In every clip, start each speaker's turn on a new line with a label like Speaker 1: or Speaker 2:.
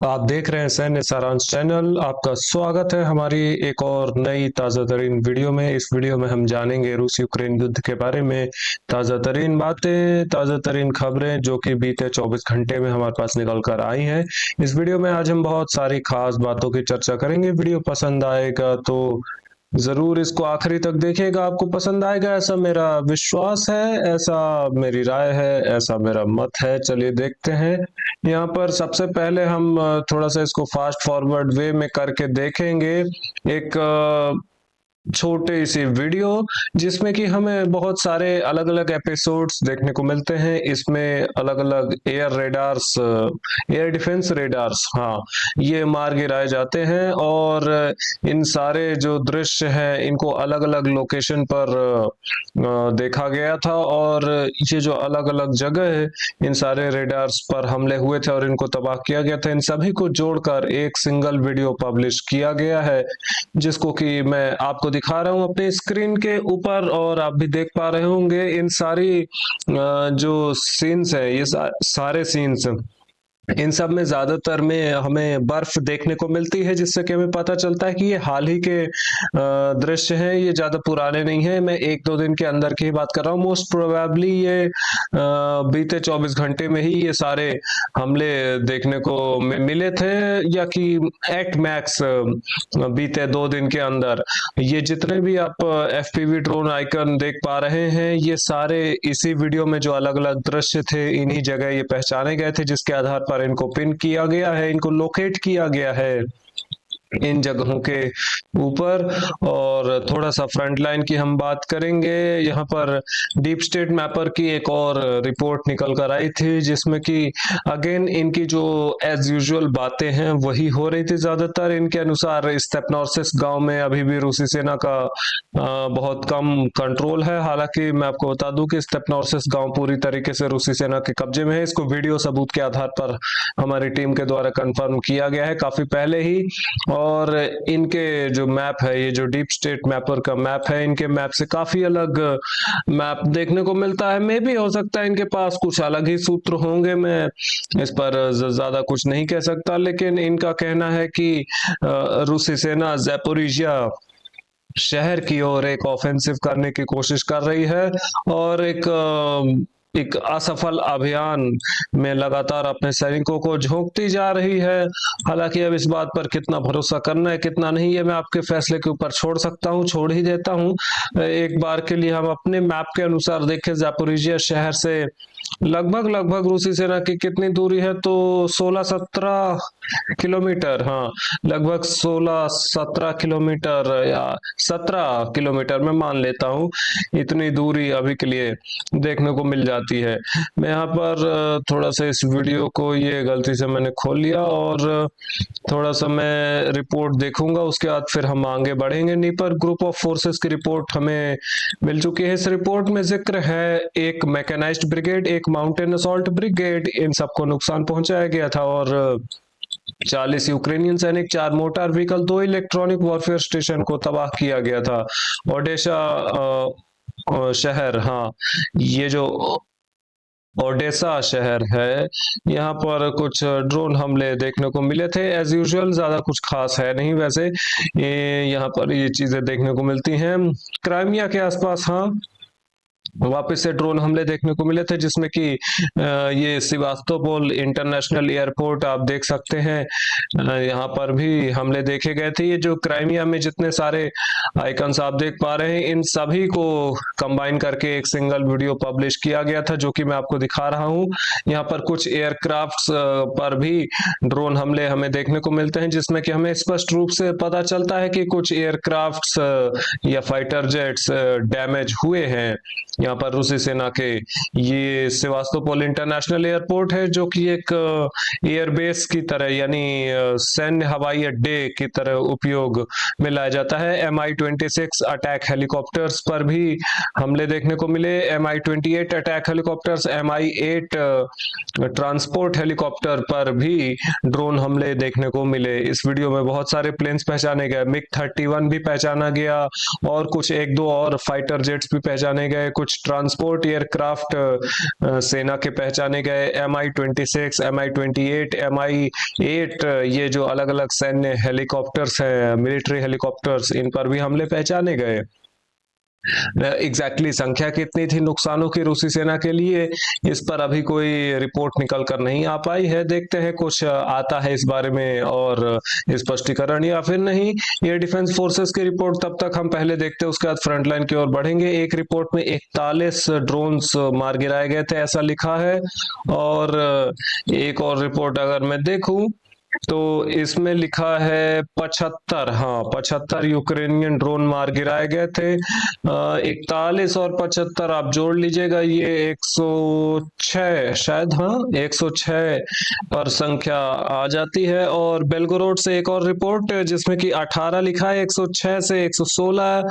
Speaker 1: आप देख रहे हैं सैन्य सारांश चैनल। आपका स्वागत है हमारी एक और नई ताज़ा तरीन वीडियो में। इस वीडियो में हम जानेंगे रूस यूक्रेन युद्ध के बारे में ताज़ा तरीन बातें, ताज़ा तरीन खबरें जो कि बीते 24 घंटे में हमारे पास निकल कर आई हैं। इस वीडियो में आज हम बहुत सारी खास बातों की चर्चा करेंगे। वीडियो पसंद आएगा तो जरूर इसको आखिरी तक देखिएगा, आपको पसंद आएगा ऐसा मेरा विश्वास है, ऐसा मेरी राय है, ऐसा मेरा मत है। चलिए देखते हैं। यहाँ पर सबसे पहले हम थोड़ा सा इसको फास्ट फॉरवर्ड वे में करके देखेंगे। एक छोटी सी वीडियो जिसमें कि हमें बहुत सारे अलग अलग एपिसोड्स देखने को मिलते हैं। इसमें अलग अलग air radars, air defence radars, हाँ, ये मार गिराए जाते हैं और इन सारे जो दृश्य हैं इनको अलग अलग लोकेशन पर देखा गया था और ये जो अलग अलग जगह है इन सारे रेडार्स पर हमले हुए थे और इनको तबाह किया गया था, इन सभी को जोड़कर एक सिंगल वीडियो पब्लिश किया गया है जिसको कि मैं आपको दिखा रहा हूं अपने स्क्रीन के ऊपर और आप भी देख पा रहे होंगे। इन सारी जो सीन्स है, ये सारे सीन्स, इन सब में ज्यादातर में हमें बर्फ देखने को मिलती है जिससे कि हमें पता चलता है कि ये हाल ही के दृश्य हैं, ये ज्यादा पुराने नहीं है। मैं एक दो दिन के अंदर की ही बात कर रहा हूँ। मोस्ट प्रोबेबली ये बीते 24 घंटे में ही ये सारे हमले देखने को मिले थे या कि एट मैक्स बीते 2 दिन के अंदर। ये जितने भी आप एफपीवी ड्रोन आइकन देख पा रहे हैं ये सारे इसी वीडियो में जो अलग अलग दृश्य थे इन्हीं जगह ये पहचाने गए थे, जिसके आधार पर इनको पिन किया गया है, इनको लोकेट किया गया है इन जगहों के ऊपर। और थोड़ा सा फ्रंट लाइन की हम बात करेंगे। यहाँ पर डीप स्टेट मैपर की एक और रिपोर्ट निकल कर आई थी जिसमें कि अगेन इनकी जो एज यूजुअल बातें हैं वही हो रही थी ज्यादातर। इनके अनुसार स्टेपनॉर्सिस गांव में अभी भी रूसी सेना का बहुत कम कंट्रोल है। हालांकि मैं आपको बता दूं कि स्टेपनॉर्सिस गांव पूरी तरीके से रूसी सेना के कब्जे में है। इसको वीडियो सबूत के आधार पर हमारी टीम के द्वारा कंफर्म किया गया है काफी पहले ही। और इनके जो मैप है, ये जो डीप स्टेट मैपर का मैप है, इनके मैप से काफी अलग मैप देखने को मिलता है। मे भी हो सकता है इनके पास कुछ अलग ही सूत्र होंगे, मैं इस पर ज्यादा कुछ नहीं कह सकता, लेकिन इनका कहना है कि रूसी सेना ज़ैपोरिज़िया शहर की ओर एक ऑफेंसिव करने की कोशिश कर रही है और एक असफल अभियान में लगातार अपने सैनिकों को झोंकती जा रही है। हालांकि अब इस बात पर कितना भरोसा करना है कितना नहीं, ये मैं आपके फैसले के ऊपर छोड़ सकता हूँ, छोड़ ही देता हूँ। एक बार के लिए हम अपने मैप के अनुसार देखें, ज़ैपोरिज़िया शहर से लगभग रूसी सेना की कितनी दूरी है, तो 16-17 किलोमीटर, हाँ, लगभग 16-17 किलोमीटर या 17 किलोमीटर मैं मान लेता हूँ, इतनी दूरी अभी के लिए देखने को मिल जाती है। मैं यहाँ पर थोड़ा सा इस वीडियो को, ये गलती से मैंने खोल लिया और थोड़ा सा मैं रिपोर्ट देखूंगा, उसके बाद फिर हम आगे बढ़ेंगे। नीपर ग्रुप ऑफ फोर्सेस की रिपोर्ट हमें मिल चुकी है। इस रिपोर्ट में जिक्र है एक मैकेनाइज्ड ब्रिगेड, एक माउंटेन असॉल्ट ब्रिगेड, इन सबको नुकसान पहुंचाया गया था और 40 यूक्रेनियन सैनिक, 4 motor vehicle, 2 electronic warfare station को तबाह किया गया था। ओडेशा शहर, हाँ, ये जो ओडेसा शहर है, यहाँ पर कुछ ड्रोन हमले देखने को मिले थे। एज यूजुअल ज्यादा कुछ खास है नहीं वैसे, यहाँ पर ये चीजें देखने को मिलती हैं। क्राइमिया के आसपास, हाँ, वापस से ड्रोन हमले देखने को मिले थे जिसमें कि ये सिवास्तोपोल इंटरनेशनल एयरपोर्ट आप देख सकते हैं, यहाँ पर भी हमले देखे गए थे। ये जो क्राइमिया में जितने सारे आइकन्स आप देख पा रहे हैं इन सभी को कंबाइन करके एक सिंगल वीडियो पब्लिश किया गया था जो कि मैं आपको दिखा रहा हूँ। यहाँ पर कुछ एयरक्राफ्ट्स पर भी ड्रोन हमले हमें देखने को मिलते हैं जिसमें कि हमें स्पष्ट रूप से पता चलता है कि कुछ एयरक्राफ्ट्स या फाइटर जेट्स डैमेज हुए हैं यहाँ पर रूसी सेना के। ये सेवास्तोपोल इंटरनेशनल एयरपोर्ट है जो कि एक एयरबेस की तरह, यानी सैन्य हवाई अड्डे की तरह उपयोग में लाया जाता है। Mi-26 अटैक हेलीकॉप्टर्स पर भी हमले देखने को मिले। Mi-28 attack helicopters, Mi-8 transport helicopter पर भी ड्रोन हमले देखने को मिले। इस वीडियो में बहुत सारे प्लेन्स पहचाने गए, MiG-31 भी पहचाना गया और कुछ एक दो और फाइटर जेट्स भी पहचाने गए, कुछ कुछ ट्रांसपोर्ट एयरक्राफ्ट सेना के पहचाने गए। Mi-26, Mi-28, Mi-8, ये जो अलग अलग सैन्य हेलीकॉप्टर्स हैं, मिलिट्री हेलीकॉप्टर्स, इन पर भी हमले पहचाने गए। एग्जैक्टली संख्या कितनी थी नुकसानों की रूसी सेना के लिए, इस पर अभी कोई रिपोर्ट निकल कर नहीं आ पाई है। देखते हैं कुछ आता है इस बारे में और स्पष्टीकरण या फिर नहीं। एयर डिफेंस फोर्सेस की रिपोर्ट तब तक हम पहले देखते हैं, उसके बाद फ्रंटलाइन की ओर बढ़ेंगे। एक रिपोर्ट में 41 ड्रोन्स मार गिराए गए थे, ऐसा लिखा है। और एक और रिपोर्ट अगर मैं देखूं तो इसमें लिखा है 75, हाँ 75 यूक्रेनियन ड्रोन मार गिराए गए थे। 41 और 75 आप जोड़ लीजिएगा, ये 106 शायद, हाँ 106 पर संख्या आ जाती है। और बेलगोरोड से एक और रिपोर्ट जिसमें कि 18 लिखा है, 106 से 116,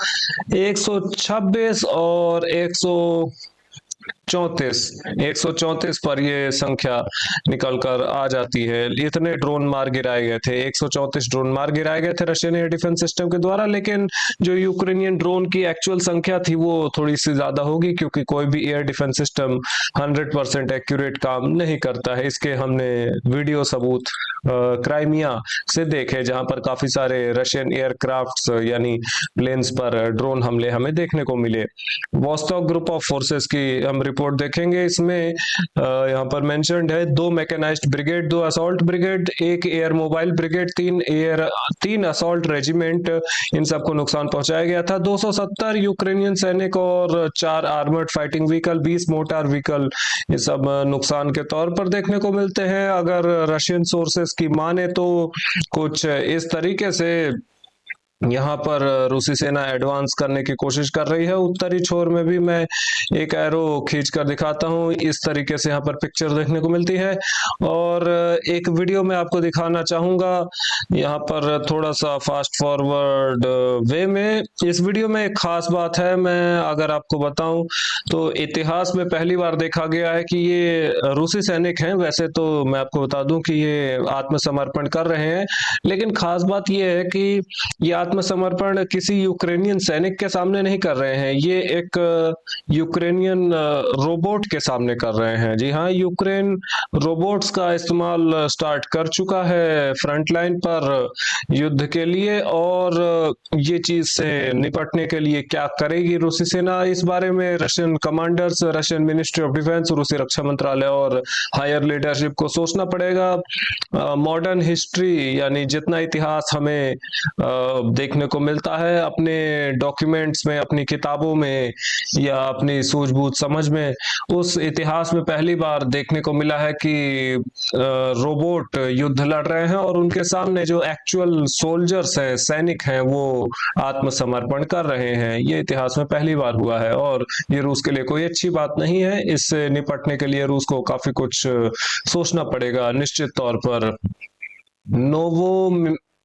Speaker 1: 126 और 134 पर ये संख्या निकल कर आ जाती है। इतने ड्रोन मार गिराए गए थे, 134 ड्रोन मार गिराए गए थे रशियन एयर डिफेंस सिस्टम के द्वारा। लेकिन जो यूक्रेनियन ड्रोन की एक्चुअल संख्या थी वो थोड़ी सी ज्यादा होगी, क्योंकि कोई भी एयर डिफेंस सिस्टम 100% एक्यूरेट काम नहीं करता है। इसके हमने वीडियो सबूत क्राइमिया से देखे, जहां पर काफी सारे रशियन एयरक्राफ्ट्स यानी प्लेन्स पर ड्रोन हमले हमें देखने को मिले। वॉस्टॉक ग्रुप ऑफ फोर्सेस की हम रिपोर्ट देखेंगे। इसमें यहाँ पर मेंशन्ड है 2 mechanised brigade, 2 assault brigade, 1 air mobile brigade, 3 assault regiment, इन सबको नुकसान पहुंचाया गया था। 270 यूक्रेनियन सैनिक और 4 armoured fighting vehicle, 20 motor vehicle, ये सब नुकसान के तौर पर देखने को मिलते हैं। अगर रशियन सोर्सेस की माने तो कुछ इस तरीके से यहाँ पर रूसी सेना एडवांस करने की कोशिश कर रही है। उत्तरी छोर में भी मैं एक एरो खींच कर दिखाता हूँ, इस तरीके से यहाँ पर पिक्चर देखने को मिलती है। और एक वीडियो में आपको दिखाना चाहूंगा यहाँ पर थोड़ा सा फास्ट फॉरवर्ड वे में। इस वीडियो में एक खास बात है, मैं अगर आपको बताऊं तो इतिहास में पहली बार देखा गया है कि ये रूसी सैनिक हैं। वैसे तो मैं आपको बता दूं कि ये आत्मसमर्पण कर रहे हैं, लेकिन खास बात ये है कि ये आत्मसमर्पण किसी यूक्रेनियन सैनिक के सामने नहीं कर रहे हैं, ये एक यूक्रेनियन रोबोट के सामने कर रहे हैं। जी हाँ, यूक्रेन रोबोट्स का इस्तेमाल स्टार्ट कर चुका है फ्रंट लाइन पर युद्ध के लिए। और ये चीज से निपटने के लिए क्या करेगी रूसी सेना, इस बारे में Russian commanders, Russian ministry of defence, रूसी रक्षा मंत्रालय और हायर लीडरशिप को सोचना पड़ेगा। मॉडर्न हिस्ट्री यानी जितना इतिहास हमें देखने को मिलता है अपने डॉक्यूमेंट्स में, अपनी किताबों में या अपनी सूझबूझ समझ में, उस इतिहास में पहली बार देखने को मिला है कि रोबोट युद्ध लड़ रहे हैं और उनके सामने जो एक्चुअल सोल्जर्स हैं, सैनिक हैं, वो आत्मसमर्पण कर रहे हैं। ये इतिहास में पहली बार हुआ है और ये रूस के लिए कोई अच्छी बात नहीं है। इससे निपटने के लिए रूस को काफी कुछ सोचना पड़ेगा निश्चित तौर पर। नोवो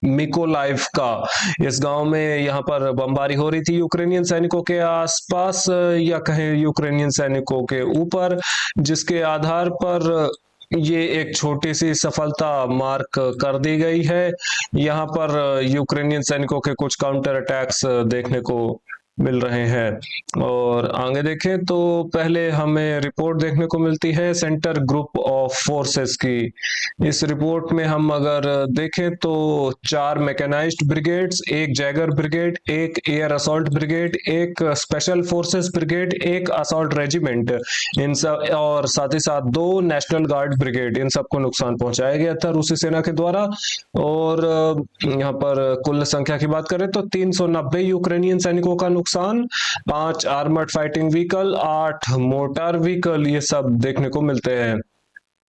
Speaker 1: मिकोलाइव का इस गांव में यहाँ पर बमबारी हो रही थी यूक्रेनियन सैनिकों के आसपास या कहें यूक्रेनियन सैनिकों के ऊपर, जिसके आधार पर ये एक छोटी सी सफलता मार्क कर दी गई है। यहाँ पर यूक्रेनियन सैनिकों के कुछ काउंटर अटैक्स देखने को मिल रहे हैं। और आगे देखें तो पहले हमें रिपोर्ट देखने को मिलती है सेंटर ग्रुप ऑफ फोर्सेस की। इस रिपोर्ट में हम अगर देखें तो 4 mechanised brigades, 1 jaeger brigade, 1 air assault brigade, 1 special forces brigade, 1 assault regiment, इन सब, और साथ ही साथ 2 नेशनल गार्ड ब्रिगेड, इन सबको नुकसान पहुंचाया गया था रूसी सेना के द्वारा। और यहाँ पर कुल संख्या की बात करें तो 390 यूक्रेनियन सैनिकों का नुकसान, 5 armoured fighting vehicle, 8 motor vehicle, ये सब देखने को मिलते हैं।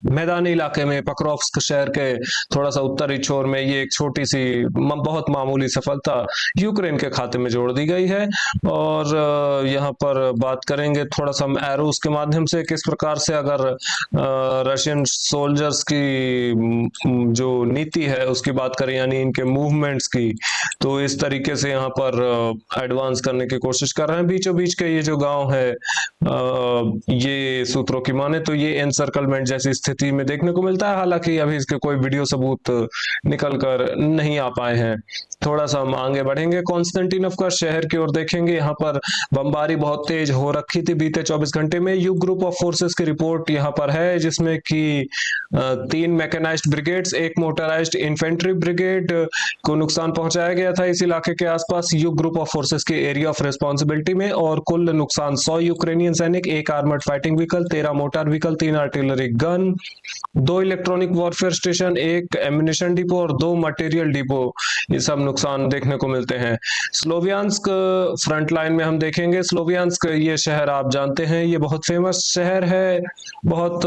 Speaker 1: मैदानी इलाके में पक्रोव्स्क शहर के थोड़ा सा उत्तरी छोर में ये एक छोटी सी बहुत मामूली सफलता यूक्रेन के खाते में जोड़ दी गई है। और यहाँ पर बात करेंगे थोड़ा सा हम एरोस के माध्यम से, किस प्रकार से अगर रशियन सोल्जर्स की जो नीति है उसकी बात करें, यानी इनके मूवमेंट्स की, तो इस तरीके से यहाँ पर एडवांस करने की कोशिश कर रहे हैं। बीचों बीच के ये जो गांव है, ये सूत्रों की माने तो ये एनसर्कलमेंट जैसी स्थिति स्थिति में देखने को मिलता है। हालांकि अभी इसके कोई वीडियो सबूत निकल कर नहीं आ पाए हैं। थोड़ा सा हम आगे बढ़ेंगे, कॉन्स्टेंटिनोव शहर की ओर देखेंगे। यहाँ पर बमबारी बहुत तेज हो रखी थी बीते 24 घंटे में। युग ग्रुप ऑफ फोर्सेस की रिपोर्ट यहाँ पर है, जिसमें कि 3 मैकेनाइज्ड ब्रिगेड्स, एक मोटराइज्ड इन्फेंट्री ब्रिगेड को नुकसान पहुंचाया गया था इस इलाके के आसपास युग ग्रुप ऑफ फोर्सेस के एरिया ऑफ रिस्पॉन्सिबिलिटी में। और कुल नुकसान 100 यूक्रेनियन सैनिक, 1 armoured fighting vehicle, 13 motor vehicle, 3 artillery gun, 2 electronic warfare station, 1 ammunition depot और 2 मटेरियल डिपो, ये सब नुकसान देखने को मिलते हैं। स्लोवियांस्क फ्रंट लाइन में हम देखेंगे। स्लोवियांस्क ये शहर आप जानते हैं, ये बहुत फेमस शहर है, बहुत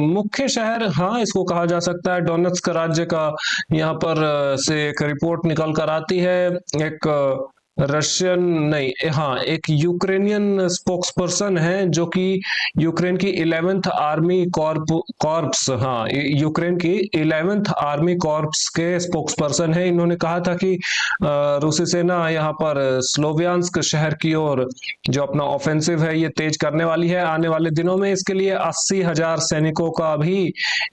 Speaker 1: मुख्य शहर, हाँ इसको कहा जा सकता है। डोनेट्स्क राज्य का यहाँ पर से एक रिपोर्ट निकल कर आती है। एक रशियन नहीं, हाँ एक यूक्रेनियन स्पोक्सपर्सन है जो कि यूक्रेन की 11th आर्मी कॉर्प्स, हाँ यूक्रेन की 11th आर्मी कॉर्प्स के स्पोक्सपर्सन है। इन्होंने कहा था कि रूसी सेना यहाँ पर स्लोवियांस्क शहर की ओर जो अपना ऑफेंसिव है ये तेज करने वाली है आने वाले दिनों में। इसके लिए 80,000 सैनिकों का भी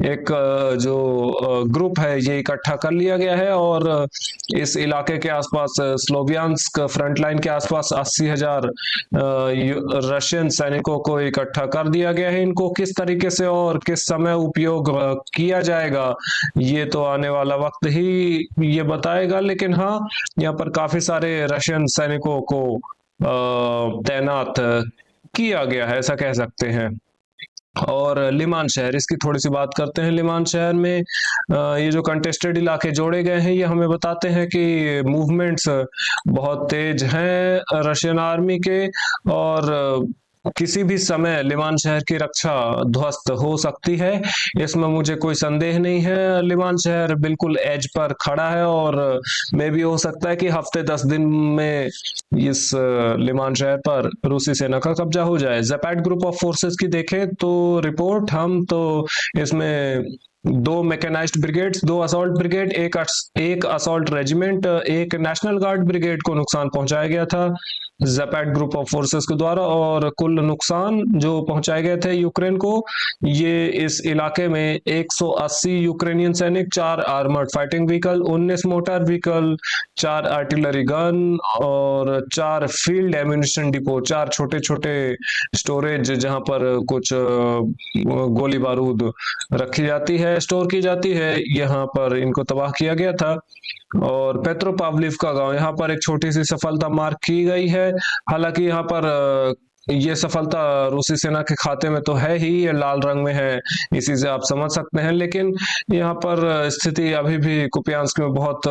Speaker 1: एक जो ग्रुप है ये इकट्ठा कर लिया गया है। और इस इलाके के आसपास स्लोवियांस्क फ्रंट लाइन के आसपास 80,000 रशियन सैनिकों को इकट्ठा कर दिया गया है। इनको किस तरीके से और किस समय उपयोग किया जाएगा ये तो आने वाला वक्त ही ये बताएगा। लेकिन हाँ, यहाँ पर काफी सारे रशियन सैनिकों को तैनात किया गया है, ऐसा कह सकते हैं। और लिमान शहर, इसकी थोड़ी सी बात करते हैं। लिमान शहर में ये जो कंटेस्टेड इलाके जोड़े गए हैं ये हमें बताते हैं कि मूवमेंट्स बहुत तेज हैं रशियन आर्मी के, और किसी भी समय लिमान शहर की रक्षा ध्वस्त हो सकती है, इसमें मुझे कोई संदेह नहीं है। लिमान शहर बिल्कुल एज पर खड़ा है और मे भी हो सकता है कि हफ्ते 10 दिन में इस लिमान शहर पर रूसी सेना का कब्जा हो जाए। ज़ेपैट ग्रुप ऑफ फोर्सेस की देखें तो रिपोर्ट, हम तो इसमें 2 मैकेनाइज्ड ब्रिगेड्स, 2 असॉल्ट ब्रिगेड, एक असॉल्ट रेजिमेंट, एक नेशनल गार्ड ब्रिगेड को नुकसान पहुंचाया गया था ज़ेपैट ग्रुप ऑफ फोर्सेस के द्वारा। और कुल नुकसान जो पहुंचाए गए थे यूक्रेन को, ये इस इलाके में 180 यूक्रेनियन सैनिक, 4 armoured fighting vehicle, 19 motor vehicle, 4 artillery gun और 4 फील्ड एम्यूनिशन डिपो, 4 छोटे छोटे स्टोरेज जहां पर कुछ गोली बारूद रखी जाती है, स्टोर की जाती है, यहाँ पर इनको तबाह किया गया था। और पेट्रोपाव्लिव का गांव, यहाँ पर एक छोटी सी सफलता मार्क की गई है। हालांकि यहाँ पर ये सफलता रूसी सेना के खाते में तो है ही, ये लाल रंग में है, इसी से आप समझ सकते हैं। लेकिन यहाँ पर स्थिति अभी भी कुपियांस्क में बहुत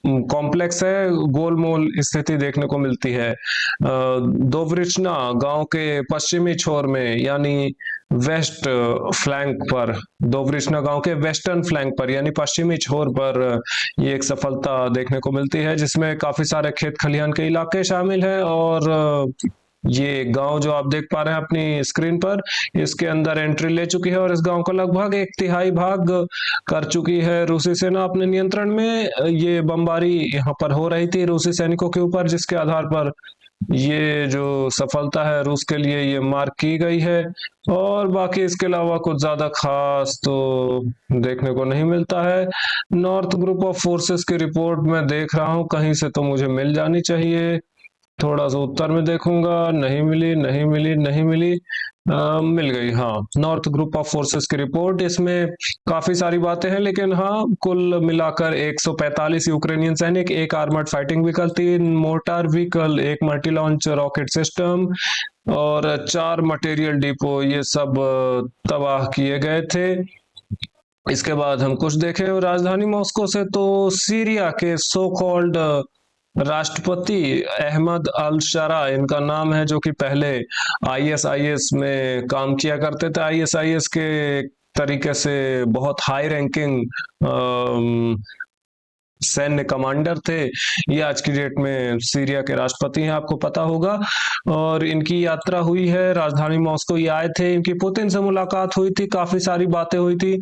Speaker 1: कॉम्प्लेक्स है, गोलमोल स्थिति देखने को मिलती है। दोवरिचना गांव के पश्चिमी छोर में, यानी वेस्ट फ्लैंक पर, दोवरिचना गांव के वेस्टर्न फ्लैंक पर यानी पश्चिमी छोर पर ये एक सफलता देखने को मिलती है, जिसमें काफी सारे खेत खलिहान के इलाके शामिल हैं। और ये गांव जो आप देख पा रहे हैं अपनी स्क्रीन पर, इसके अंदर एंट्री ले चुकी है और इस गांव का लगभग 1/3 भाग कर चुकी है रूसी सेना अपने नियंत्रण में। ये बमबारी यहाँ पर हो रही थी रूसी सैनिकों के ऊपर, जिसके आधार पर ये जो सफलता है रूस के लिए ये मार्क की गई है। और बाकी इसके अलावा कुछ ज्यादा खास तो देखने को नहीं मिलता है। नॉर्थ ग्रुप ऑफ फोर्सेस की रिपोर्ट मैं देख रहा हूँ, कहीं से तो मुझे मिल जानी चाहिए। थोड़ा सा उत्तर में देखूंगा, नहीं मिली, नहीं मिली, नहीं मिली, मिल गई। हाँ, नॉर्थ ग्रुप ऑफ फोर्सेस की रिपोर्ट, इसमें काफी सारी बातें हैं, लेकिन हाँ कुल मिलाकर 145 यूक्रेनियन सैनिक, 1 armoured fighting vehicle, 3 motor vehicle, 1 multi launch rocket system और 4 मटेरियल डिपो, ये सब तबाह किए गए थे। इसके बाद हम कुछ देखें राजधानी मॉस्को से, तो सीरिया के सो कॉल्ड राष्ट्रपति अहमद अल शरा इनका नाम है, जो कि पहले आईएसआईएस में काम किया करते थे। आईएसआईएस के तरीके से बहुत हाई रैंकिंग सैन्य कमांडर थे। ये आज की डेट में सीरिया के राष्ट्रपति हैं, आपको पता होगा। और इनकी यात्रा हुई है, राजधानी मॉस्को ये आए थे, इनकी पुतिन से मुलाकात हुई थी, काफी सारी बातें हुई थी।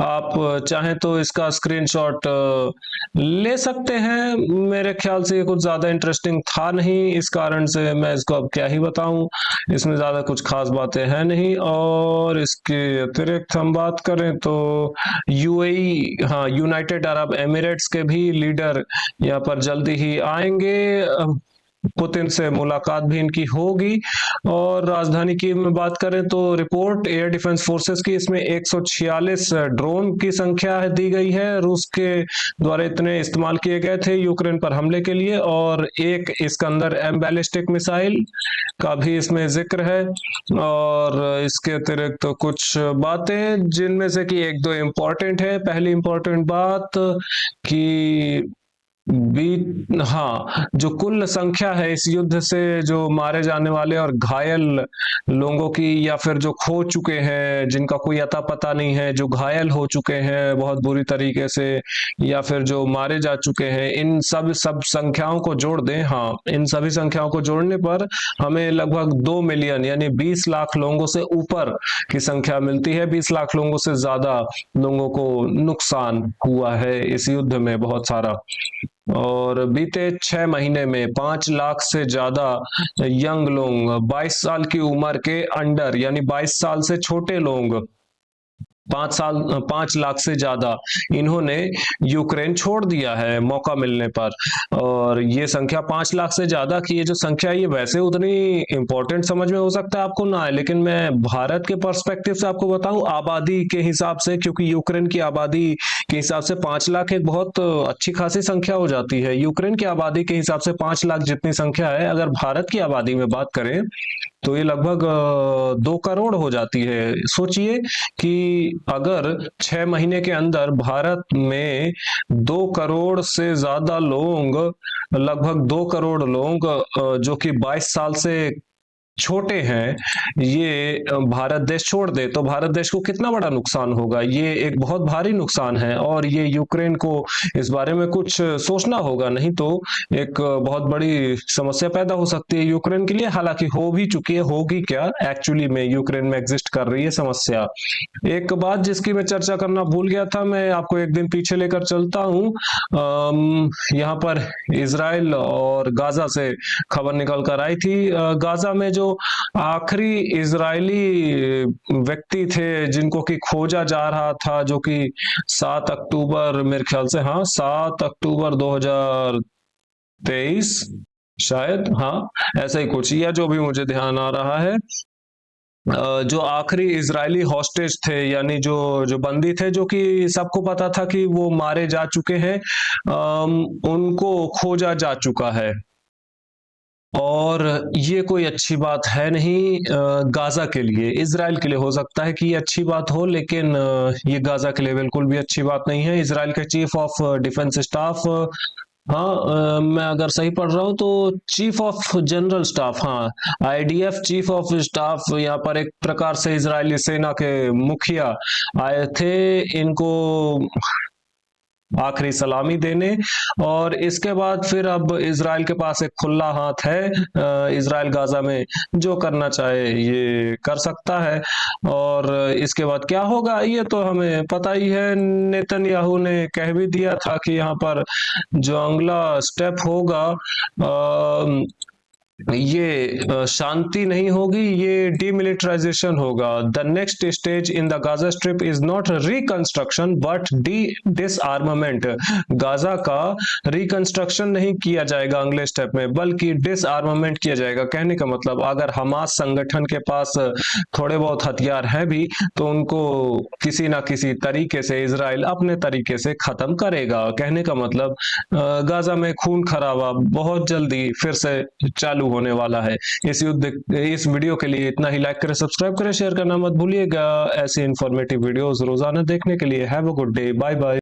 Speaker 1: आप चाहें तो इसका स्क्रीनशॉट ले सकते हैं। मेरे ख्याल से ये कुछ ज्यादा इंटरेस्टिंग था नहीं, इस कारण से मैं इसको अब क्या ही बताऊं। इसमें ज्यादा कुछ खास बातें हैं नहीं। और इसके अतिरिक्त हम बात करें तो यूएई, हाँ, यूनाइटेड अरब एमिरेट्स के भी लीडर यहाँ पर जल्दी ही आएंगे। पुतिन से मुलाकात भी इनकी होगी। और राजधानी की में बात करें तो रिपोर्ट एयर डिफेंस फोर्सेस की, इसमें 146 ड्रोन की संख्या दी गई है, रूस के द्वारा इतने इस्तेमाल किए गए थे यूक्रेन पर हमले के लिए। और एक इस्कंदर एम बैलिस्टिक मिसाइल का भी इसमें जिक्र है। और इसके अतिरिक्त तो कुछ बातें जिनमें से कि एक दो इम्पोर्टेंट है। पहली इम्पोर्टेंट बात कि हाँ, जो कुल संख्या है इस युद्ध से जो मारे जाने वाले और घायल लोगों की, या फिर जो खो चुके हैं जिनका कोई अता पता नहीं है, जो घायल हो चुके हैं बहुत बुरी तरीके से, या फिर जो मारे जा चुके हैं, इन सब संख्याओं को जोड़ दें, हाँ, इन सभी संख्याओं को जोड़ने पर हमें लगभग 2 मिलियन यानी 20 लाख लोगों से ऊपर की संख्या मिलती है। 20 लाख लोगों से ज्यादा लोगों को नुकसान हुआ है इस युद्ध में, बहुत सारा। और बीते 6 महीने में 5 लाख से ज्यादा यंग लोग, 22 साल की उम्र के अंडर यानी 22 साल से छोटे लोग, 5 लाख से ज्यादा इन्होंने यूक्रेन छोड़ दिया है मौका मिलने पर। और ये संख्या 5 लाख से ज्यादा की, ये जो संख्या, ये वैसे उतनी इंपॉर्टेंट समझ में हो सकता है आपको ना आए, लेकिन मैं भारत के पर्सपेक्टिव से आपको बताऊं, आबादी के हिसाब से, क्योंकि यूक्रेन की आबादी के हिसाब से 5 लाख एक बहुत अच्छी खासी संख्या हो जाती है। यूक्रेन की आबादी के हिसाब से 5 लाख जितनी संख्या है, अगर भारत की आबादी में बात करें तो ये लगभग 2 करोड़ हो जाती है। सोचिए कि अगर 6 महीने के अंदर भारत में 2 करोड़ से ज्यादा लोग, लगभग 2 करोड़ लोग जो कि 22 साल से छोटे हैं, ये भारत देश छोड़ दे, तो भारत देश को कितना बड़ा नुकसान होगा। ये एक बहुत भारी नुकसान है और ये यूक्रेन को इस बारे में कुछ सोचना होगा, नहीं तो एक बहुत बड़ी समस्या पैदा हो सकती है यूक्रेन के लिए। हालांकि हो भी चुकी है, होगी क्या, एक्चुअली में यूक्रेन में एग्जिस्ट कर रही है समस्या। एक बात जिसकी मैं चर्चा करना भूल गया था, मैं आपको एक दिन पीछे लेकर चलता हूँ। यहाँ पर इजराइल और गाजा से खबर निकल कर आई थी। गाजा में जो आखिरी इजरायली व्यक्ति थे जिनको कि खोजा जा रहा था, जो कि 7 अक्टूबर, मेरे ख्याल से, हाँ, 7 अक्टूबर 2023 शायद, हाँ, ऐसा ही कुछ, या जो भी मुझे ध्यान आ रहा है, जो आखिरी इजरायली हॉस्टेज थे, यानी जो जो बंदी थे, जो कि सबको पता था कि वो मारे जा चुके हैं, उनको खोजा जा चुका है। और ये कोई अच्छी बात है नहीं गाजा के लिए। इजराइल के लिए हो सकता है कि ये अच्छी बात हो, लेकिन ये गाजा के लिए बिल्कुल भी अच्छी बात नहीं है। इजराइल के चीफ ऑफ डिफेंस स्टाफ, हाँ, मैं अगर सही पढ़ रहा हूँ तो चीफ ऑफ जनरल स्टाफ, हाँ, आईडीएफ चीफ ऑफ स्टाफ, यहाँ पर एक प्रकार से इजरायली सेना के मुखिया आए थे इनको आखिरी सलामी देने। और इसके बाद फिर अब इजराइल के पास एक खुला हाथ है। इजराइल गाजा में जो करना चाहे ये कर सकता है। और इसके बाद क्या होगा ये तो हमें पता ही है। नेतन्याहू ने कह भी दिया था कि यहाँ पर जो अगला स्टेप होगा, ये शांति नहीं होगी, ये डीमिलिटराइजेशन होगा। The next stage in the Gaza strip is not reconstruction but डिसआर्मामेंट। Gaza का रिकंस्ट्रक्शन नहीं किया जाएगा अगले स्टेप में, बल्कि डिसआर्मामेंट किया जाएगा। कहने का मतलब, अगर हमास संगठन के पास थोड़े बहुत हथियार हैं भी, तो उनको किसी ना किसी तरीके से इजराइल अपने तरीके से खत्म करेगा। कहने का मतलब गाजा में खून खराबा बहुत जल्दी फिर से चालू होने वाला है। इस वीडियो के लिए इतना ही। लाइक करें, सब्सक्राइब करें, शेयर करना मत भूलिएगा। ऐसी इंफॉर्मेटिव वीडियोस रोजाना देखने के लिए have a good day, bye bye.